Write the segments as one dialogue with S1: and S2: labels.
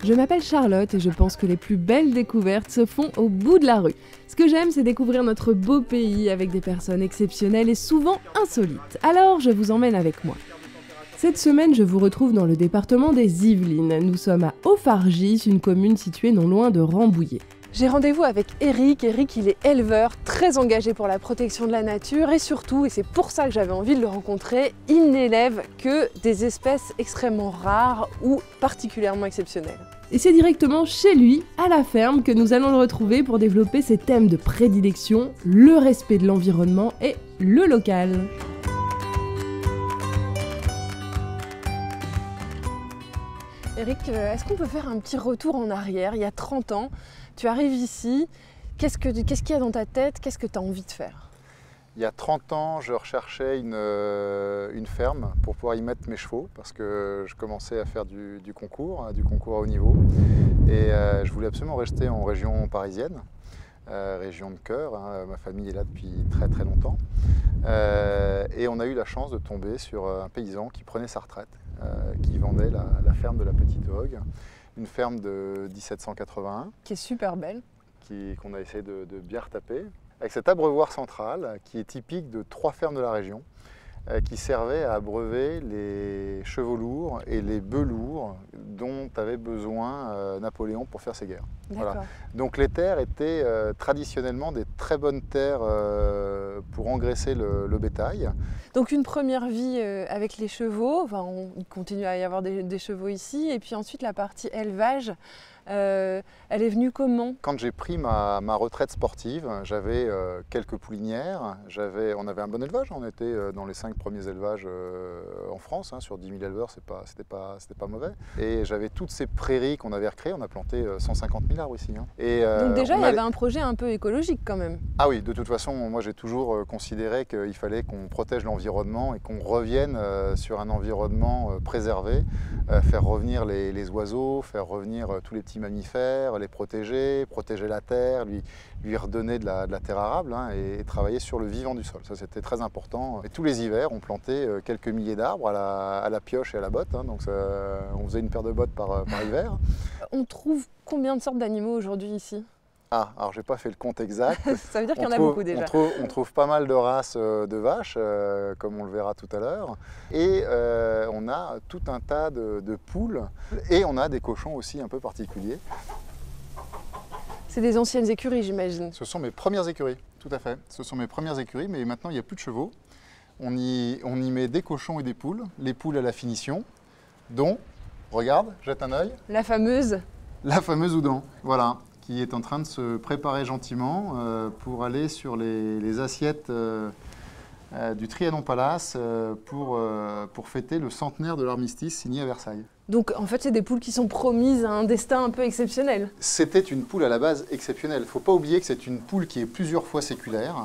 S1: Je m'appelle Charlotte et je pense que les plus belles découvertes se font au bout de la rue. Ce que j'aime, c'est découvrir notre beau pays avec des personnes exceptionnelles et souvent insolites. Alors, je vous emmène avec moi. Cette semaine, je vous retrouve dans le département des Yvelines. Nous sommes à Haut-Fargis, une commune située non loin de Rambouillet. J'ai rendez-vous avec Eric. Eric, il est éleveur, très engagé pour la protection de la nature et surtout, et c'est pour ça que j'avais envie de le rencontrer, il n'élève que des espèces extrêmement rares ou particulièrement exceptionnelles. Et c'est directement chez lui, à la ferme, que nous allons le retrouver pour développer ses thèmes de prédilection, le respect de l'environnement et le local. Eric, est-ce qu'on peut faire un petit retour en arrière? Il y a 30 ans, tu arrives ici, qu'est-ce qu'il y a dans ta tête? Qu'est-ce que tu as envie de faire?
S2: Il y a 30 ans, je recherchais une ferme pour pouvoir y mettre mes chevaux parce que je commençais à faire du concours à haut niveau. Et je voulais absolument rester en région parisienne, région de cœur. Ma famille est là depuis très très longtemps. Et on a eu la chance de tomber sur un paysan qui prenait sa retraite, qui vendait la ferme de la Petite Vogue, une ferme de 1781.
S1: Qui est super belle.
S2: Qu'on a essayé de bien retaper. Avec cet abreuvoir central qui est typique de 3 fermes de la région, qui servait à abreuver les chevaux lourds et les bœufs lourds dont avait besoin Napoléon pour faire ses guerres. Voilà. Donc les terres étaient traditionnellement des très bonnes terres pour engraisser le bétail.
S1: Donc une première vie avec les chevaux, enfin, il continue à y avoir des chevaux ici, et puis ensuite la partie élevage. Elle est venue comment?
S2: Quand j'ai pris ma retraite sportive, j'avais quelques poulinières, on avait un bon élevage, on était dans les 5 premiers élevages en France, sur 10 000 éleveurs, c'était pas mauvais. Et j'avais toutes ces prairies qu'on avait recréées, on a planté 150 000 arbres ici.
S1: Donc déjà, il y avait un projet un peu écologique quand même.
S2: Ah oui, de toute façon, moi j'ai toujours considéré qu'il fallait qu'on protège l'environnement et qu'on revienne sur un environnement préservé, faire revenir les oiseaux, faire revenir tous les petits mammifères, les protéger la terre, lui redonner de la terre arable et travailler sur le vivant du sol. Ça, c'était très important. Et tous les hivers, on plantait quelques milliers d'arbres à la pioche et à la botte. Donc on faisait une paire de bottes par hiver.
S1: On trouve combien de sortes d'animaux aujourd'hui ici?
S2: Ah, alors j'ai pas fait le compte exact.
S1: Ça veut dire qu'il y en a beaucoup déjà.
S2: On trouve pas mal de races de vaches, comme on le verra tout à l'heure. Et on a tout un tas de poules. Et on a des cochons aussi un peu particuliers.
S1: C'est des anciennes écuries, j'imagine.
S2: Ce sont mes premières écuries, tout à fait. Ce sont mes premières écuries, mais maintenant il n'y a plus de chevaux. On y met des cochons et des poules. Les poules à la finition, dont, regarde, jette un œil.
S1: La fameuse
S2: Oudan, voilà, qui est en train de se préparer gentiment pour aller sur les assiettes du Trianon Palace pour fêter le centenaire de l'armistice signé à Versailles.
S1: Donc en fait, c'est des poules qui sont promises à un destin un peu exceptionnel.
S2: C'était une poule à la base exceptionnelle. Il ne faut pas oublier que c'est une poule qui est plusieurs fois séculaire.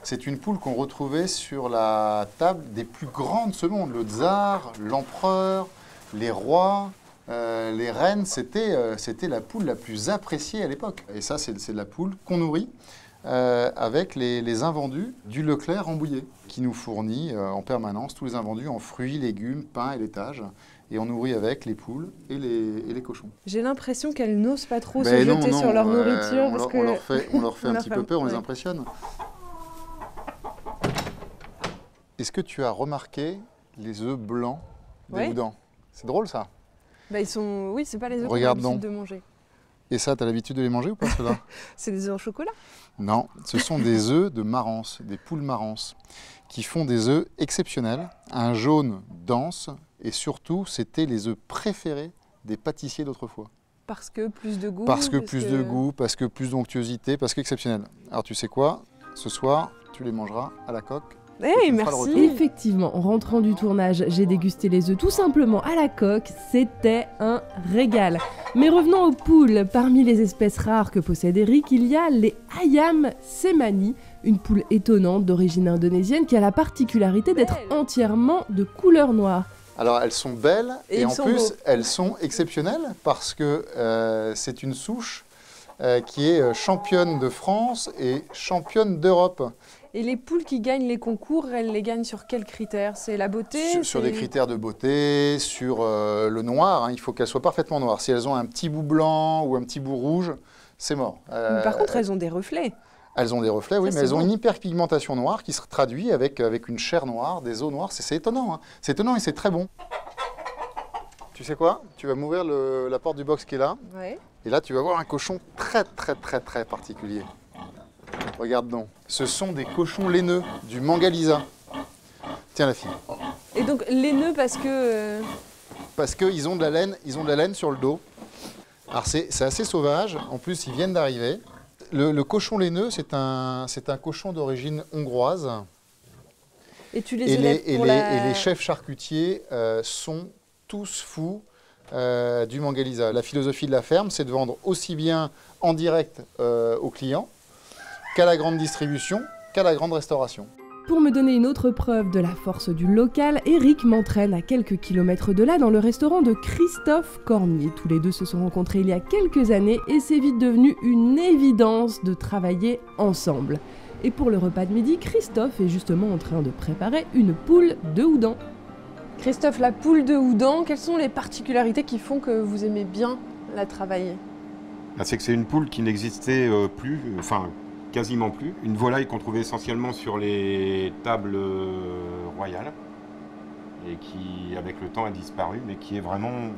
S2: C'est une poule qu'on retrouvait sur la table des plus grands de ce monde. Le tsar, l'empereur, les rois, les reines, c'était la poule la plus appréciée à l'époque. Et ça, c'est la poule qu'on nourrit avec les invendus du Leclerc Rambouillet, qui nous fournit en permanence tous les invendus en fruits, légumes, pain et laitage. Et on nourrit avec les poules et les cochons.
S1: J'ai l'impression qu'elles n'osent pas trop se jeter sur leur nourriture.
S2: On leur fait un petit peu peur, on les impressionne. Est-ce que tu as remarqué les œufs blancs des Oudans? C'est drôle ça.
S1: Bah, oui, c'est pas les œufs qu'on a l'habitude de manger.
S2: Et ça, tu as l'habitude de les manger ou pas ceux-là?
S1: C'est des œufs au chocolat?
S2: Non, ce sont des œufs de marance, des poules marance, qui font des œufs exceptionnels, un jaune dense, et surtout, c'était les œufs préférés des pâtissiers d'autrefois.
S1: Parce que plus de goût?
S2: Parce que plus de goût, parce que plus d'onctuosité, parce qu'exceptionnel. Alors tu sais quoi? Ce soir, tu les mangeras à la coque.
S1: Hey, merci. Effectivement, en rentrant du tournage, j'ai dégusté les œufs tout simplement à la coque. C'était un régal. Mais revenons aux poules. Parmi les espèces rares que possède Eric, il y a les Ayam Semani, une poule étonnante d'origine indonésienne qui a la particularité d'être entièrement de couleur noire.
S2: Alors elles sont belles et en plus elles sont exceptionnelles parce que c'est une souche qui est championne de France et championne d'Europe.
S1: Et les poules qui gagnent les concours, elles les gagnent sur quels critères? C'est la beauté?
S2: Sur des critères de beauté, sur le noir, hein, il faut qu'elles soient parfaitement noires. Si elles ont un petit bout blanc ou un petit bout rouge, c'est mort.
S1: Par contre, elles ont des reflets.
S2: Elles ont des reflets, oui,
S1: Ça,
S2: mais elles ont
S1: beau.
S2: une hyperpigmentation noire qui se traduit avec une chair noire, des os noirs. C'est étonnant, hein. C'est étonnant et c'est très bon. Tu sais quoi? Tu vas m'ouvrir la porte du box qui est là.
S1: Ouais.
S2: Et là, tu vas voir un cochon très, très, très, très particulier. Regarde donc. Ce sont des cochons laineux du Mangaliza. Tiens la fille.
S1: Et donc laineux parce que...
S2: Parce qu'ils ont de la laine sur le dos. Alors c'est assez sauvage. En plus, ils viennent d'arriver. Le cochon laineux, c'est un cochon d'origine hongroise.
S1: Et tu les élèves pour
S2: et les chefs charcutiers sont tous fous du Mangaliza. La philosophie de la ferme, c'est de vendre aussi bien en direct aux clients qu'à la grande distribution, qu'à la grande restauration.
S1: Pour me donner une autre preuve de la force du local, Eric m'entraîne à quelques kilomètres de là dans le restaurant de Christophe Cormier. Tous les deux se sont rencontrés il y a quelques années et c'est vite devenu une évidence de travailler ensemble. Et pour le repas de midi, Christophe est justement en train de préparer une poule de Houdan. Christophe, la poule de Houdan, quelles sont les particularités qui font que vous aimez bien la travailler?
S3: C'est que c'est une poule qui n'existait plus, enfin quasiment plus. Une volaille qu'on trouvait essentiellement sur les tables royales et qui, avec le temps, a disparu, mais qui est vraiment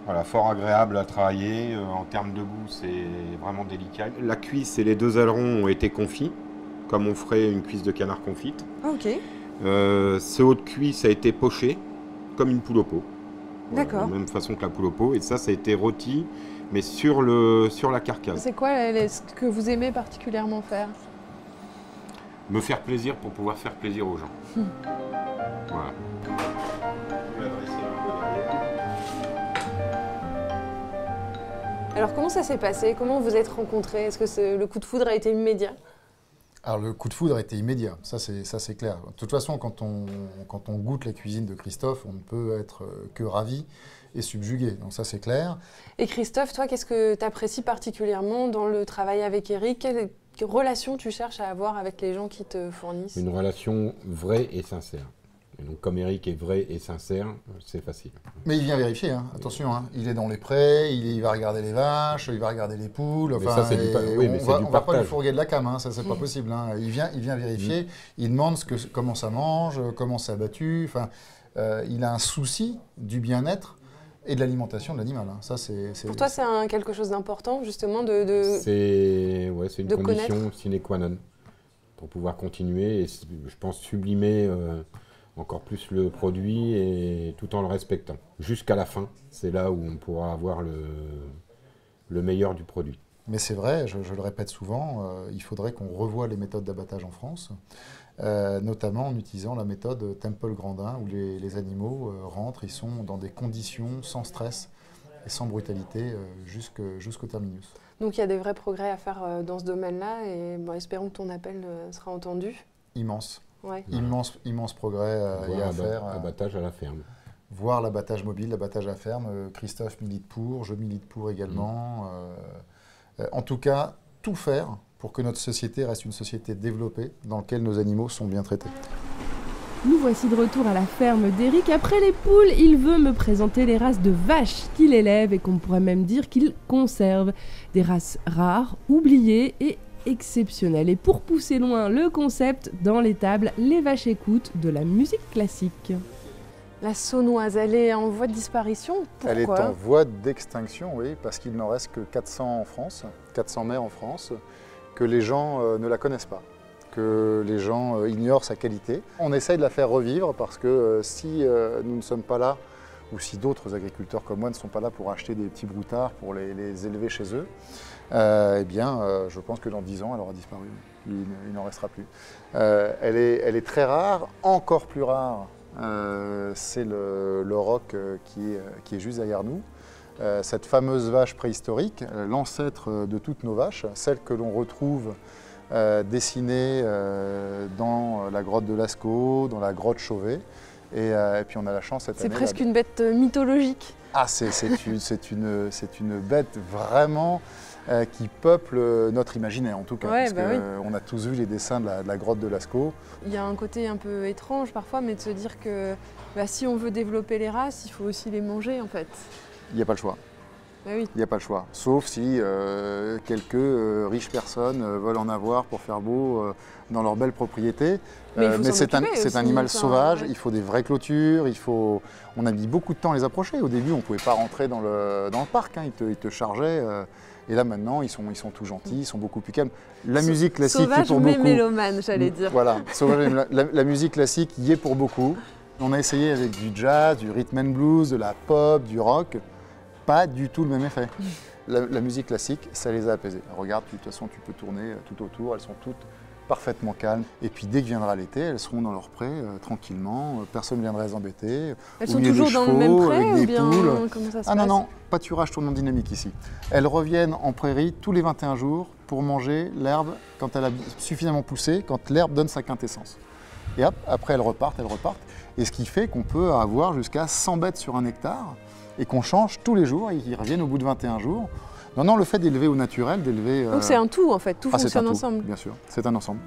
S3: voilà, fort agréable à travailler. En termes de goût, c'est vraiment délicat. La cuisse et les deux ailerons ont été confits, comme on ferait une cuisse de canard confite.
S1: Ok.
S3: Ce haut de cuisse a été poché, comme une poule au pot. Voilà,
S1: D'accord.
S3: de la même façon que la poule au pot. Et ça a été rôti, mais sur la carcasse.
S1: C'est quoi ce que vous aimez particulièrement faire?
S3: Me faire plaisir pour pouvoir faire plaisir aux gens. Voilà.
S1: Alors comment ça s'est passé? Comment vous êtes rencontrés? Est-ce que le coup de foudre a été immédiat?
S2: Alors le coup de foudre a été immédiat, ça c'est clair. De toute façon, quand on goûte la cuisine de Christophe, on ne peut être que ravi et subjugué, donc ça c'est clair.
S1: Et Christophe, toi, qu'est-ce que tu apprécies particulièrement dans le travail avec Eric? Quelle relation tu cherches à avoir avec les gens qui te fournissent?
S3: Une relation vraie et sincère. Et donc comme Eric est vrai et sincère, c'est facile.
S2: Mais il vient vérifier, hein. Attention, hein. Il est dans les prés, il va regarder les vaches, il va regarder les poules.
S3: Mais ça, c'est oui, mais
S2: on va pas lui fourguer de la cam, hein. Ça c'est pas possible, hein. Il vient vérifier, il demande comment ça mange, comment ça a battu. Enfin, il a un souci du bien-être et de l'alimentation de l'animal, hein. Ça,
S1: Pour toi, c'est quelque chose d'important, justement,
S3: C'est une
S1: de
S3: condition
S1: connaître.
S3: sine qua non pour pouvoir continuer et je pense sublimer encore plus le produit et tout en le respectant. Jusqu'à la fin, c'est là où on pourra avoir le meilleur du produit.
S2: Mais c'est vrai, je le répète souvent, il faudrait qu'on revoie les méthodes d'abattage en France, notamment en utilisant la méthode Temple Grandin, où les animaux rentrent, ils sont dans des conditions sans stress et sans brutalité jusqu'au terminus.
S1: Donc il y a des vrais progrès à faire dans ce domaine-là et espérons que ton appel sera entendu.
S2: Immense.
S1: Ouais.
S2: Immense progrès il y a à faire.
S3: Abattage à la ferme.
S2: Voir l'abattage mobile, l'abattage à ferme. Christophe milite pour, je milite pour également. En tout cas, tout faire pour que notre société reste une société développée dans laquelle nos animaux sont bien traités.
S1: Nous voici de retour à la ferme d'Eric. Après les poules, il veut me présenter les races de vaches qu'il élève et qu'on pourrait même dire qu'il conserve. Des races rares, oubliées et exceptionnelles. Et pour pousser loin le concept, dans l'étable, les vaches écoutent de la musique classique. La saunoise, elle est en voie de disparition. Pourquoi ?
S2: Elle est en voie d'extinction, oui, parce qu'il n'en reste que 400 en France, 400 mères en France, que les gens ne la connaissent pas, que les gens ignorent sa qualité. On essaye de la faire revivre parce que si nous ne sommes pas là, ou si d'autres agriculteurs comme moi ne sont pas là pour acheter des petits broutards pour les élever chez eux, eh bien, je pense que dans 10 ans, elle aura disparu. Il n'en restera plus. Elle est très rare, encore plus rare. C'est le roc qui est juste derrière nous. Cette fameuse vache préhistorique, l'ancêtre de toutes nos vaches, celle que l'on retrouve dessinée dans la grotte de Lascaux, dans la grotte Chauvet, Et puis on a la chance cette année.
S1: C'est presque une bête mythologique.
S2: Ah, c'est une bête vraiment qui peuple notre imaginaire en tout cas.
S1: Ouais,
S2: parce
S1: oui.
S2: qu'on a tous vu les dessins de la grotte de Lascaux.
S1: Il y a un côté un peu étrange parfois, mais de se dire que si on veut développer les races, il faut aussi les manger en fait.
S2: Il n'y a pas le choix.
S1: Oui.
S2: Il n'y a pas le choix. Sauf si quelques riches personnes veulent en avoir pour faire beau dans leur belle propriété.
S1: Mais
S2: c'est un animal sauvage,
S1: ouais.
S2: il faut des vraies clôtures, on a mis beaucoup de temps à les approcher. Au début, on ne pouvait pas rentrer dans le parc, hein. Ils te chargeaient. Et là, maintenant, ils sont tout gentils, ils sont beaucoup plus calmes. La musique classique
S1: sauvage,
S2: y est pour
S1: mais
S2: beaucoup.
S1: mélomane, j'allais dire.
S2: Voilà, sauvage, la musique classique y est pour beaucoup. On a essayé avec du jazz, du rhythm and blues, de la pop, du rock. Pas du tout le même effet. La musique classique, ça les a apaisés. Regarde, de toute façon, tu peux tourner tout autour, elles sont toutes parfaitement calmes. Et puis dès que viendra l'été, elles seront dans leur pré, tranquillement, personne ne viendra les embêter.
S1: Elles sont toujours dans le même pré ou bien comment ça se passe?
S2: Non, pâturage tournant dynamique ici. Elles reviennent en prairie tous les 21 jours pour manger l'herbe quand elle a suffisamment poussé, quand l'herbe donne sa quintessence. Et hop, après elles repartent. Et ce qui fait qu'on peut avoir jusqu'à 100 bêtes sur un hectare et qu'on change tous les jours et qu'ils reviennent au bout de 21 jours. Non, le fait d'élever au naturel, d'élever...
S1: Donc c'est un tout en fait, tout fonctionne ensemble.
S2: Bien sûr, c'est un ensemble.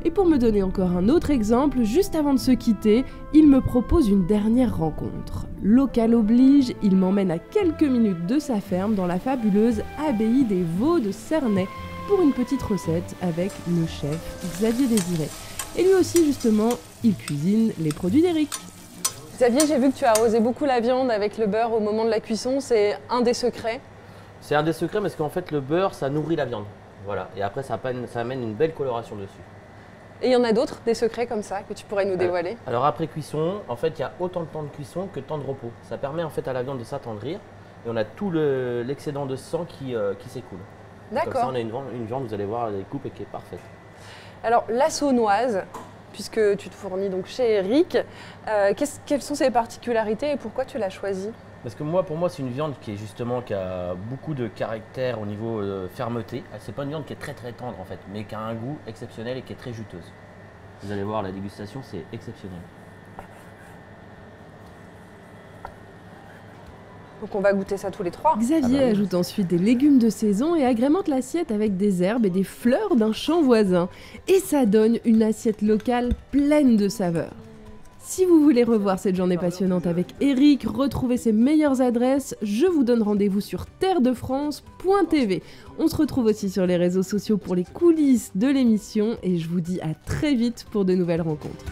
S1: Et pour me donner encore un autre exemple, juste avant de se quitter, il me propose une dernière rencontre. Local oblige, il m'emmène à quelques minutes de sa ferme dans la fabuleuse abbaye des Vaux de Cernay pour une petite recette avec le chef Xavier Désiré. Et lui aussi justement, il cuisine les produits d'Éric. Xavier, j'ai vu que tu as arrosé beaucoup la viande avec le beurre au moment de la cuisson, c'est un des secrets.
S4: C'est un des secrets parce qu'en fait le beurre ça nourrit la viande. Voilà. Et après ça amène une belle coloration dessus.
S1: Et il y en a d'autres, des secrets comme ça, que tu pourrais nous dévoiler?
S4: Alors après cuisson, en fait il y a autant de temps de cuisson que de temps de repos. Ça permet en fait à la viande de s'attendrir et on a tout l'excédent de sang qui s'écoule.
S1: D'accord.
S4: Comme ça on a une viande, vous allez voir, les coupes et qui est parfaite.
S1: Alors la saunoise, puisque tu te fournis donc chez Éric, quelles sont ses particularités et pourquoi tu l'as choisie?
S4: Parce que pour moi, c'est une viande qui a beaucoup de caractère au niveau fermeté. C'est pas une viande qui est très très tendre en fait, mais qui a un goût exceptionnel et qui est très juteuse. Vous allez voir, la dégustation, c'est exceptionnel.
S1: Donc on va goûter ça tous les trois.
S5: Xavier ajoute ensuite des légumes de saison et agrémente l'assiette avec des herbes et des fleurs d'un champ voisin. Et ça donne une assiette locale pleine de saveurs. Si vous voulez revoir cette journée passionnante avec Éric, retrouver ses meilleures adresses, je vous donne rendez-vous sur terredefrance.tv. On se retrouve aussi sur les réseaux sociaux pour les coulisses de l'émission et je vous dis à très vite pour de nouvelles rencontres.